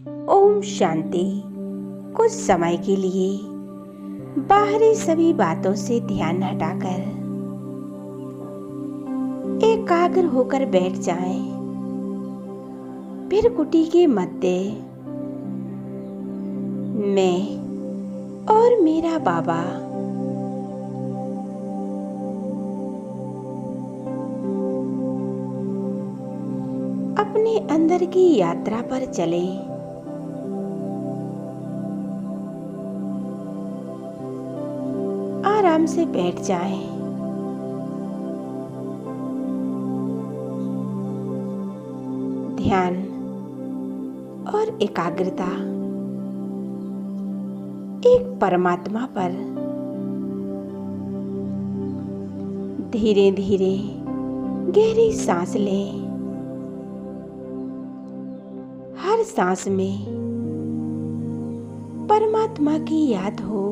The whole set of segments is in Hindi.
ओम शांति। कुछ समय के लिए बाहरी सभी बातों से ध्यान हटाकर एकाग्र होकर बैठ जाएं। फिर कुटी के मध्य मैं और मेरा बाबा अपने अंदर की यात्रा पर चले। आराम से बैठ जाएं। ध्यान और एकाग्रता एक परमात्मा पर धीरे धीरे गहरी सांस लें। हर सांस में परमात्मा की याद हो।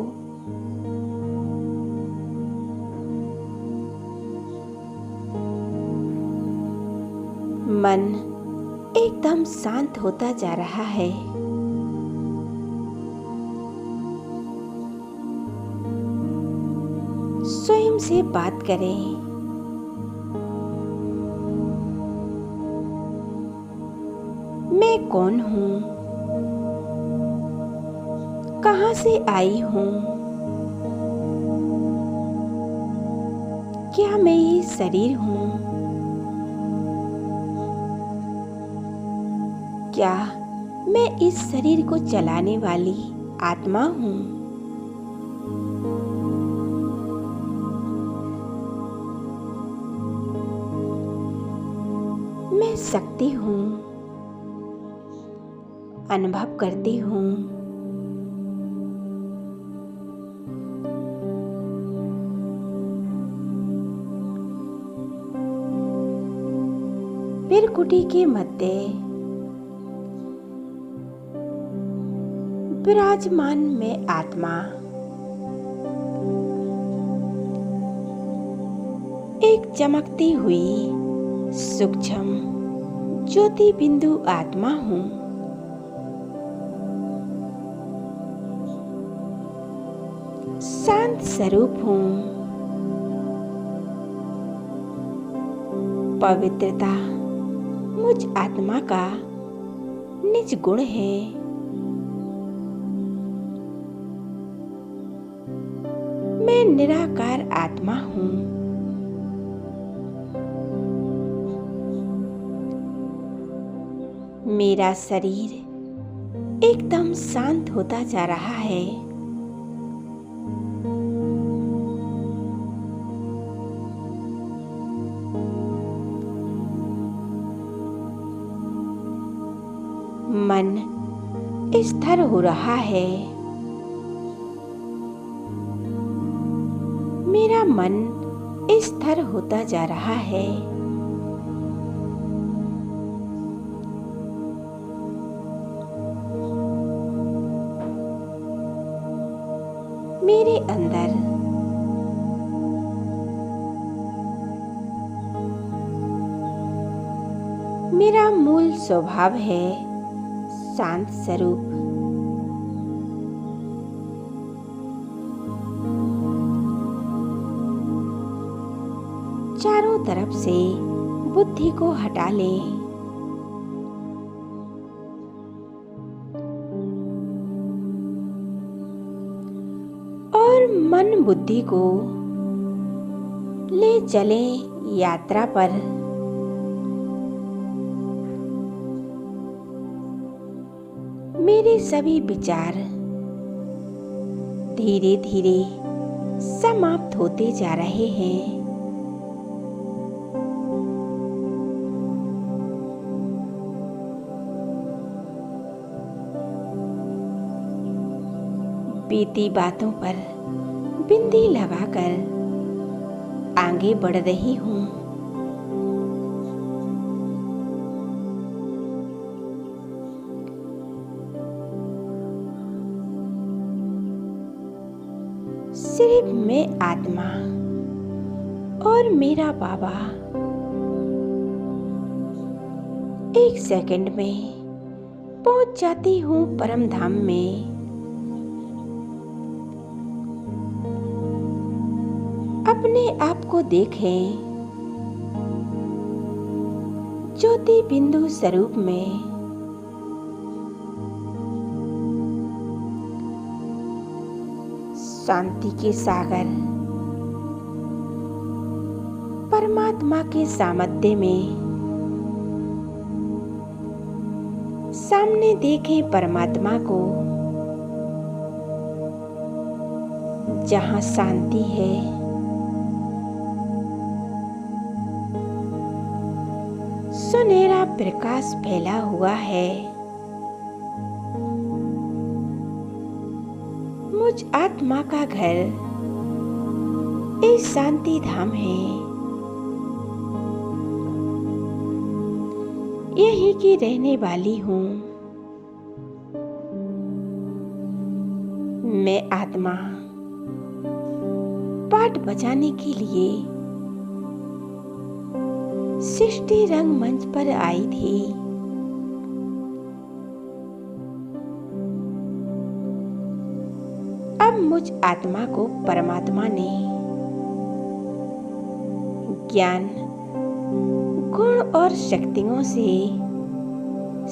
मन एकदम शांत होता जा रहा है। स्वयं से बात करें। मैं कौन हूँ? कहाँ से आई हूँ? क्या मैं ये शरीर हूँ? क्या मैं इस शरीर को चलाने वाली आत्मा हूँ? मैं शक्ति हूँ, अनुभव करती हूँ। फिर कुटी के मध्य विराजमान में आत्मा एक चमकती हुई सूक्ष्म ज्योति बिंदु आत्मा हूँ। शांत स्वरूप हूँ। पवित्रता मुझ आत्मा का निज गुण है। मैं निराकार आत्मा हूँ। मेरा शरीर एकदम शांत होता जा रहा है। मन स्थिर हो रहा है। मेरा मन स्थिर होता जा रहा है। मेरे अंदर मेरा मूल स्वभाव है शांत स्वरूप। चारों तरफ से बुद्धि को हटा लें। और मन बुद्धि को ले चलें यात्रा पर। मेरे सभी विचार धीरे धीरे समाप्त होते जा रहे हैं। बीती बातों पर बिंदी लगाकर आगे बढ़ रही हूँ। सिर्फ मैं आत्मा और मेरा बाबा एक सेकंड में पहुंच जाती हूँ परम धाम में। अपने आप को देखें ज्योति बिंदु स्वरूप में। शांति के सागर परमात्मा के सामर्थ्य में सामने देखें परमात्मा को, जहां शांति है, सुनहरा प्रकाश फैला हुआ है। मुझ आत्मा का घर इस शांति धाम है। यही की रहने वाली हूँ। मैं आत्मा पाठ बजाने के लिए सृष्टि रंग मंच पर आई थी। अब मुझ आत्मा को परमात्मा ने ज्ञान, गुण और शक्तियों से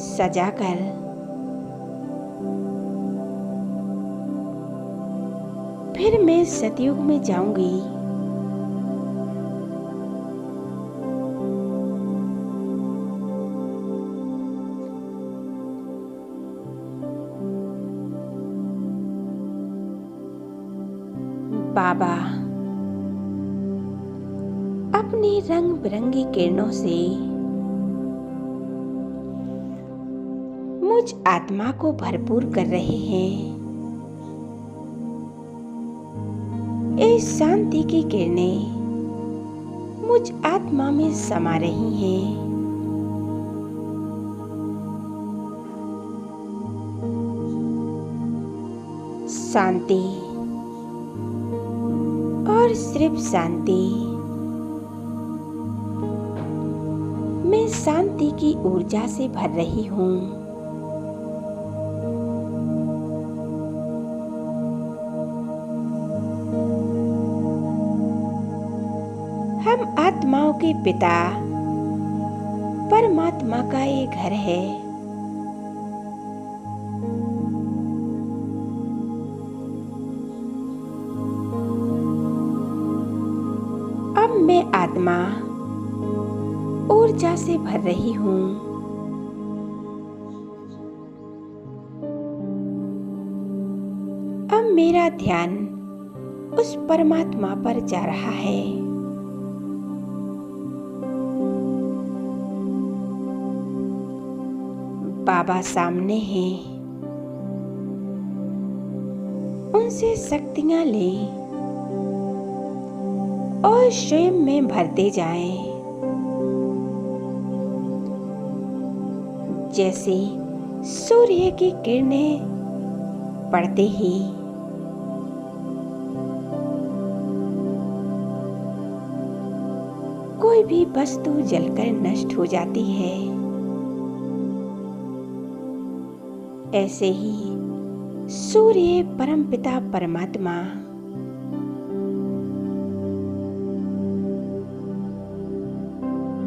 सजाकर फिर मैं सतयुग में जाऊंगी। बाबा अपनी रंग बिरंगी किरणों से मुझ आत्मा को भरपूर कर रहे हैं। इस शांति की किरणें मुझ आत्मा में समा रही हैं। शांति और सिर्फ शांति। मैं शांति की ऊर्जा से भर रही हूँ। हम आत्माओं के पिता परमात्मा का ये घर है। अब मैं आत्मा ऊर्जा से भर रही हूँ। अब मेरा ध्यान उस परमात्मा पर जा रहा है। बाबा सामने हैं। उनसे शक्तियां लें और स्वयं में भरते जाएं। जैसे सूर्य की किरणें पड़ते ही कोई भी वस्तु जलकर नष्ट हो जाती है, ऐसे ही सूर्य परमपिता परमात्मा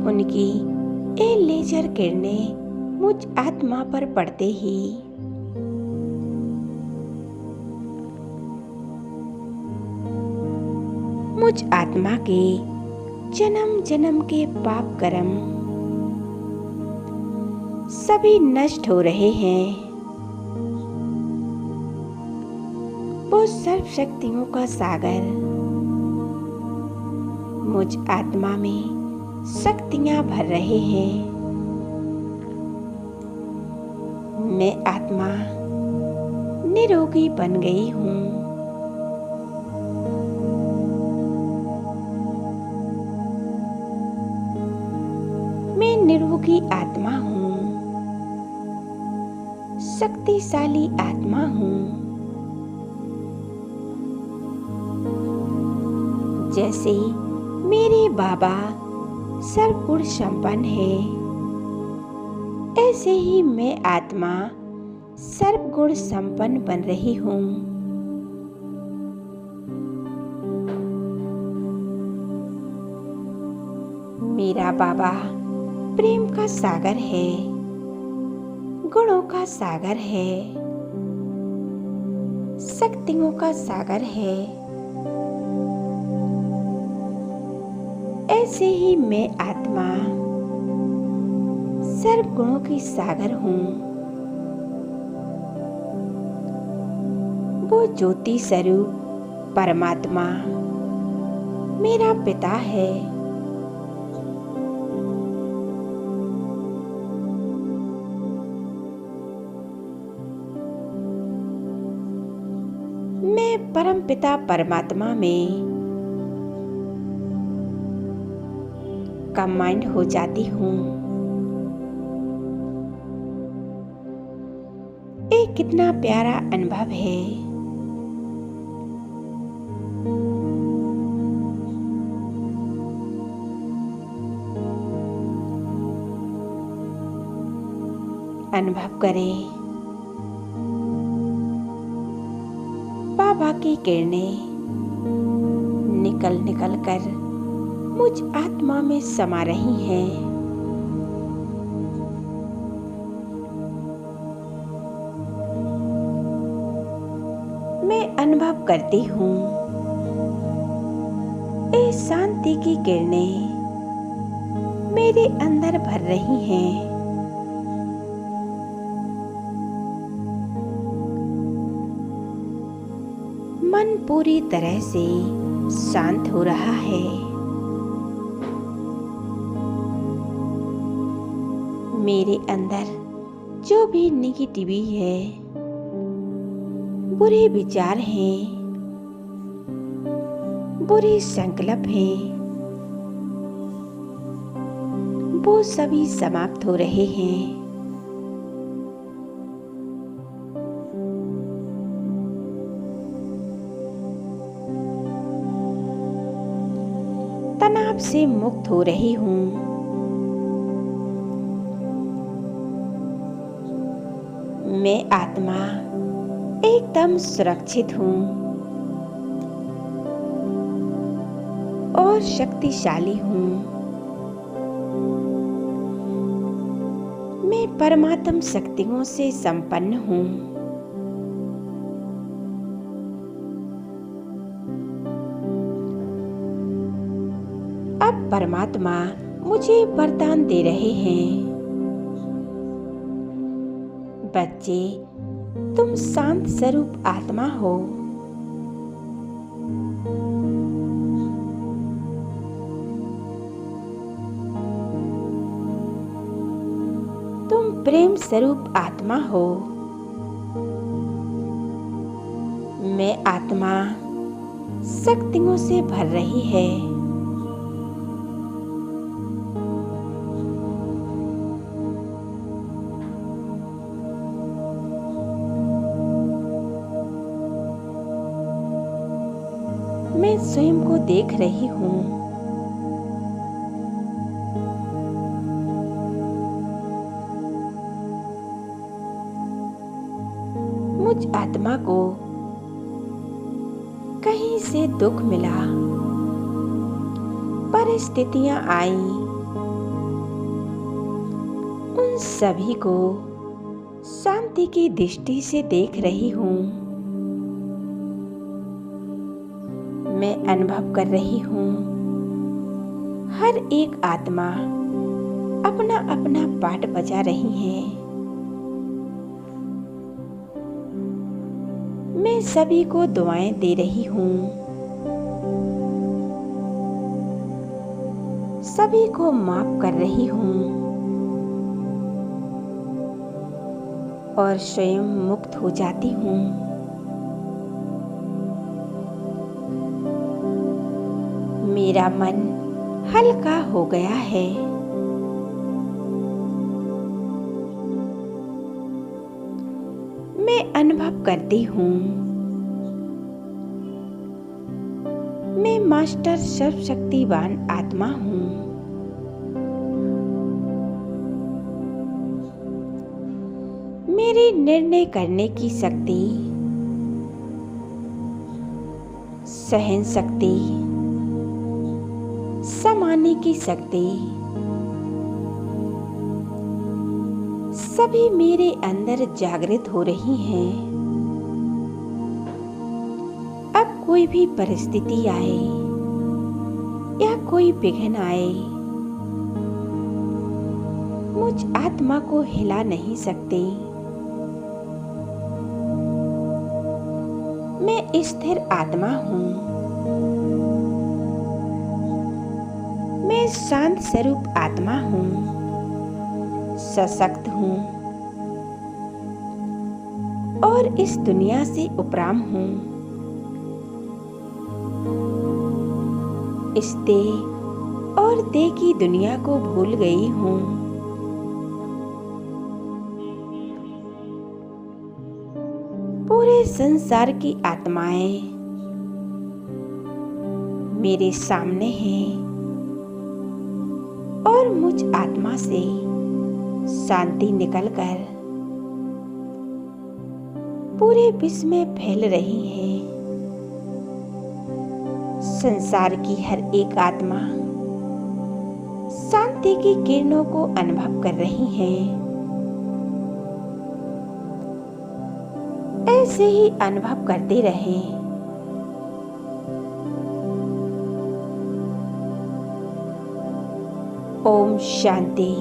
उनकी ये लेजर किरणें मुझ आत्मा पर पड़ते ही मुझ आत्मा के जन्म जन्म के पाप कर्म सभी नष्ट हो रहे हैं। वो सर्व शक्तियों का सागर मुझ आत्मा में शक्तियां भर रहे हैं। मैं आत्मा निरोगी बन गई हूँ। मैं निरोगी आत्मा हूँ, शक्तिशाली आत्मा हूँ। जैसे मेरे बाबा सर्वगुण संपन्न है, ऐसे ही मैं आत्मा सर्वगुण संपन्न बन रही हूँ। मेरा बाबा प्रेम का सागर है, गुणों का सागर है, शक्तियों का सागर है। ऐसे ही मैं आत्मा सर्व गुणों की सागर हूँ। वो ज्योति स्वरूप परमात्मा मेरा पिता है। मैं परम पिता परमात्मा में कंबाइंड हो जाती हूँ। ये कितना प्यारा अनुभव है। अनुभव करें, बाबा की किरणें निकल निकल कर मुझ आत्मा में समा रही हैं। मैं अनुभव करती हूँ इस शांति की किरणें मेरे अंदर भर रही हैं। मन पूरी तरह से शांत हो रहा है। मेरे अंदर जो भी नेगेटिविटी है, बुरे विचार हैं, बुरे संकल्प हैं, वो सभी समाप्त हो रहे हैं। तनाव से मुक्त हो रही हूँ। मैं आत्मा एकदम सुरक्षित हूँ और शक्तिशाली हूँ। मैं परमात्म शक्तियों से संपन्न हूँ। अब परमात्मा मुझे वरदान दे रहे हैं। बच्चे, तुम शांत स्वरूप आत्मा हो। तुम प्रेम स्वरूप आत्मा हो। मैं आत्मा शक्तियों से भर रही है। मैं स्वयं को देख रही हूँ। मुझ आत्मा को कहीं से दुख मिला, परिस्थितियां आई, उन सभी को शांति की दृष्टि से देख रही हूँ। मैं अनुभव कर रही हूँ हर एक आत्मा अपना अपना पाठ बजा रही है। मैं सभी को दुआएं दे रही हूँ। सभी को माफ कर रही हूँ और स्वयं मुक्त हो जाती हूँ। मेरा मन हल्का हो गया है। मैं अनुभव करती हूँ मैं मास्टर सर्वशक्तिवान आत्मा हूँ। मेरी निर्णय करने की शक्ति, सहन शक्ति, समाने की शक्ति सभी मेरे अंदर जागृत हो रही हैं। अब कोई भी परिस्थिति आए या कोई विघ्न आए, मुझ आत्मा को हिला नहीं सकते। मैं स्थिर आत्मा हूँ। मैं शांत स्वरूप आत्मा हूँ, सशक्त हूँ और इस दुनिया से उपराम हूँ। इस देह और देह की दुनिया को भूल गई हूँ। पूरे संसार की आत्माएं मेरे सामने हैं और मुझ आत्मा से शांति निकलकर पूरे विश्व में फैल रही है। संसार की हर एक आत्मा शांति की किरणों को अनुभव कर रही है। ऐसे ही अनुभव करते रहें। ओम शांति।